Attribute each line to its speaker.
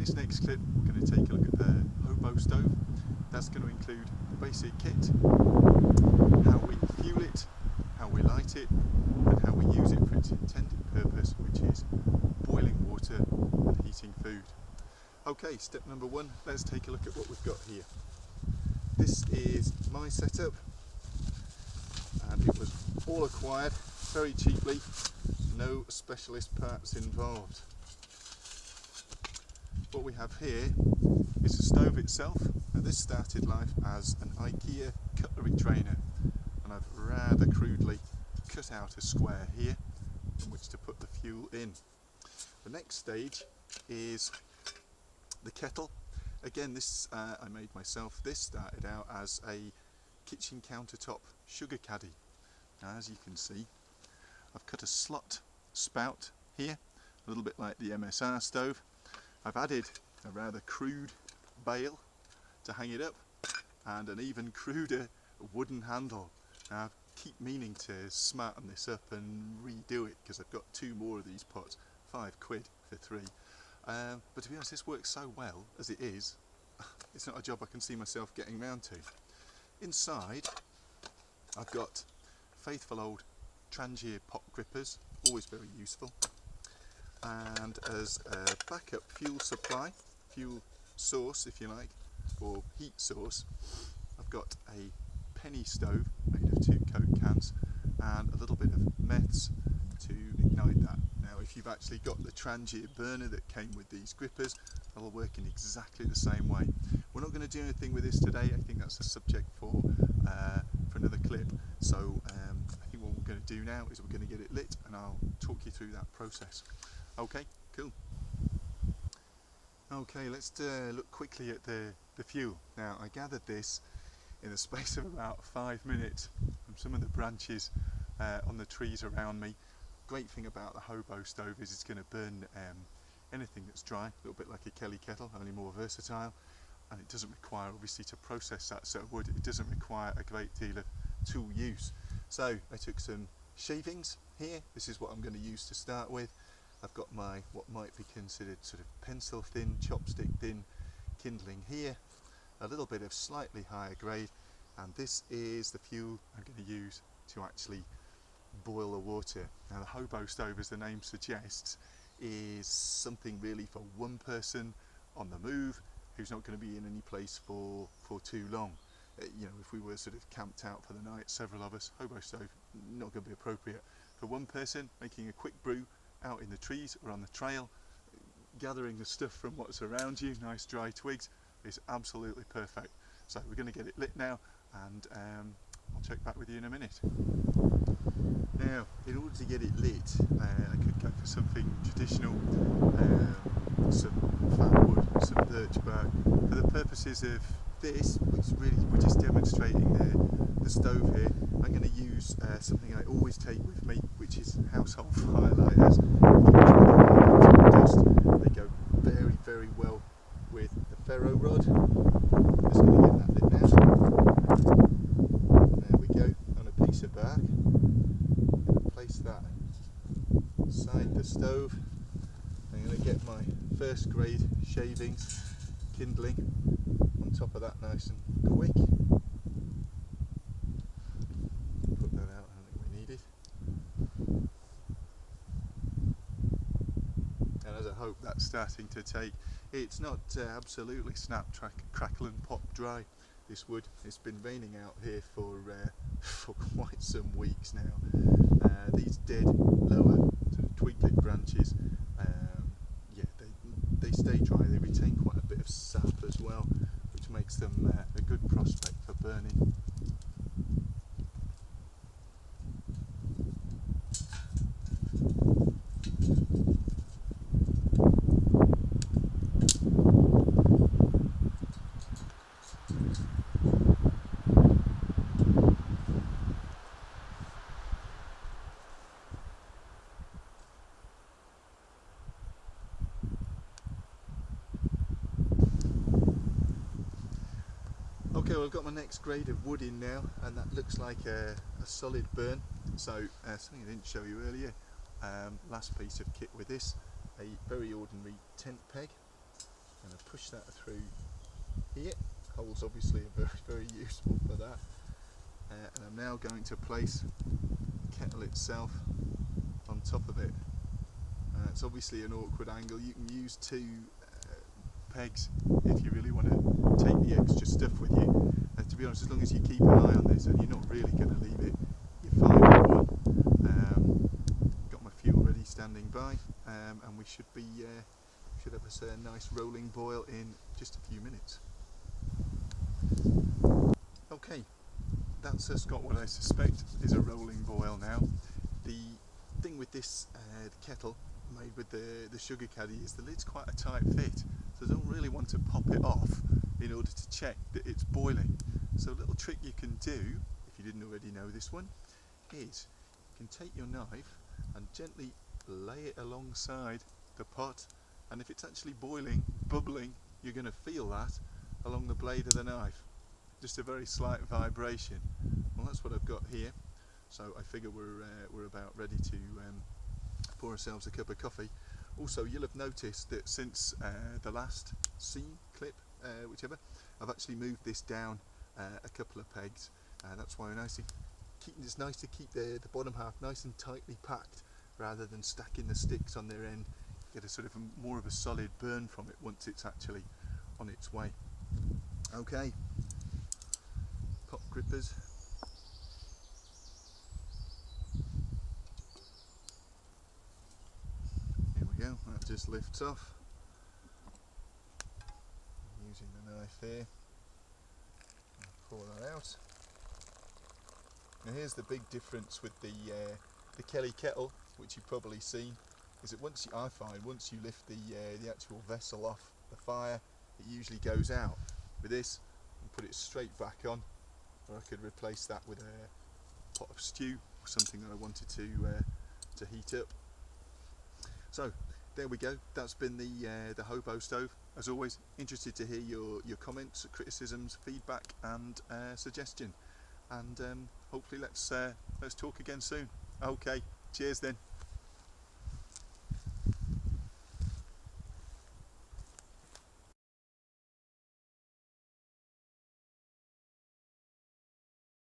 Speaker 1: this next clip we're going to take a look at the Hobo stove. That's going to include the basic kit, how we fuel it, how we light it, and how we use it for its intended purpose, which is boiling water and heating food. Okay, step number one, let's take a look at what we've got here. This is my setup, and it was all acquired very cheaply, no specialist parts involved. What we have here is the stove itself. Now this started life as an IKEA cutlery trainer, and I've rather crudely cut out a square here in which to put the fuel in. The next stage is the kettle. Again, this I made myself. This started out as a kitchen countertop sugar caddy. Now, as you can see, I've cut a slot spout here, a little bit like the MSR stove. I've added a rather crude bail to hang it up, and an even cruder wooden handle. Now, I keep meaning to smarten this up and redo it because I've got two more of these pots, £5 for 3. But to be honest, this works so well as it is, it's not a job I can see myself getting round to. Inside, I've got faithful old Trangier pot grippers, always very useful. And as a backup fuel supply, fuel source if you like, or heat source, I've got a penny stove made of 2 Coke cans and a little bit of meths to ignite that. Now, if you've actually got the Trangier burner that came with these grippers, that'll work in exactly the same way. We're not going to do anything with this today. I think that's a subject for another clip. So I think what we're going to do now is we're going to get it lit, and I'll talk you through that process. Okay, cool. Okay, let's look quickly at the fuel. Now, I gathered this in the space of about 5 minutes from some of the branches on the trees around me. Great thing about the Hobo stove is it's going to burn anything that's dry, a little bit like a Kelly kettle, only more versatile, and it doesn't require, obviously, to process that sort of wood, it doesn't require a great deal of tool use. So I took some shavings here. This is what I'm going to use to start with. I've got my what might be considered sort of pencil thin, chopstick thin kindling here, a little bit of slightly higher grade, and this is the fuel I'm going to use to actually boil the water. Now, the Hobo stove, as the name suggests, is something really for one person on the move who's not going to be in any place for too long. You know, if we were sort of camped out for the night, several of us, Hobo stove not going to be appropriate. For one person making a quick brew out in the trees or on the trail, gathering the stuff from what's around you, nice dry twigs, is absolutely perfect. So we're going to get it lit now, and I'll check back with you in a minute. Now, in order to get it lit, I could go for something traditional, some fat wood, some birch bark. For the purposes of this, which really we're just demonstrating the stove here, I'm going to use something I always take with me, which is household firelighters. They go very, very well with the ferro rod. Just going to get that lit now. There we go, on a piece of bark. Place that beside the stove. I'm going to get my first grade shavings kindling on top of that nice and quick. Put that out, I don't think we need it. And as I hope that's starting to take, it's not absolutely snap, crackle and pop dry, this wood. It's been raining out here for quite some weeks now. These dead lower sort of twiglet branches, yeah, they stay dry. They retain quite a bit of sap as well, which makes them a good prospect for burning. Okay, well, I've got my next grade of wood in now, and that looks like a solid burn. So something I didn't show you earlier, last piece of kit with this, a very ordinary tent peg, I'm going to push that through here. Holes obviously are very, very useful for that. And I'm now going to place the kettle itself on top of it. It's obviously an awkward angle. You can use two pegs if you really want to take the extra stuff with you. To be honest, as long as you keep an eye on this and you're not really going to leave it, you're fine with one. Got my fuel ready standing by, and we should have a nice rolling boil in just a few minutes. Okay, that's got what I suspect is a rolling boil now. The thing with this kettle made with the sugar caddy is the lid's quite a tight fit, so I don't really want to pop it off in order to check that it's boiling. So a little trick you can do, if you didn't already know this one, is you can take your knife and gently lay it alongside the pot, and if it's actually boiling, bubbling, you're going to feel that along the blade of the knife. Just a very slight vibration. Well, that's what I've got here, so I figure we're about ready to pour ourselves a cup of coffee. Also, you'll have noticed that since the last scene clip, whichever, I've actually moved this down a couple of pegs. That's why it's nice to keep the bottom half nice and tightly packed rather than stacking the sticks on their end. Get a sort of more of a solid burn from it once it's actually on its way. Okay, pop grippers. Here we go, that just lifts off. Using the knife here, pour that out. Now here's the big difference with the Kelly kettle, which you've probably seen, is that once you lift the actual vessel off the fire, it usually goes out. With this, and put it straight back on, or I could replace that with a pot of stew or something that I wanted to heat up. So there we go. That's been the Hobo stove. As always, interested to hear your comments, criticisms, feedback, and suggestion. And hopefully let's talk again soon. Okay, cheers then.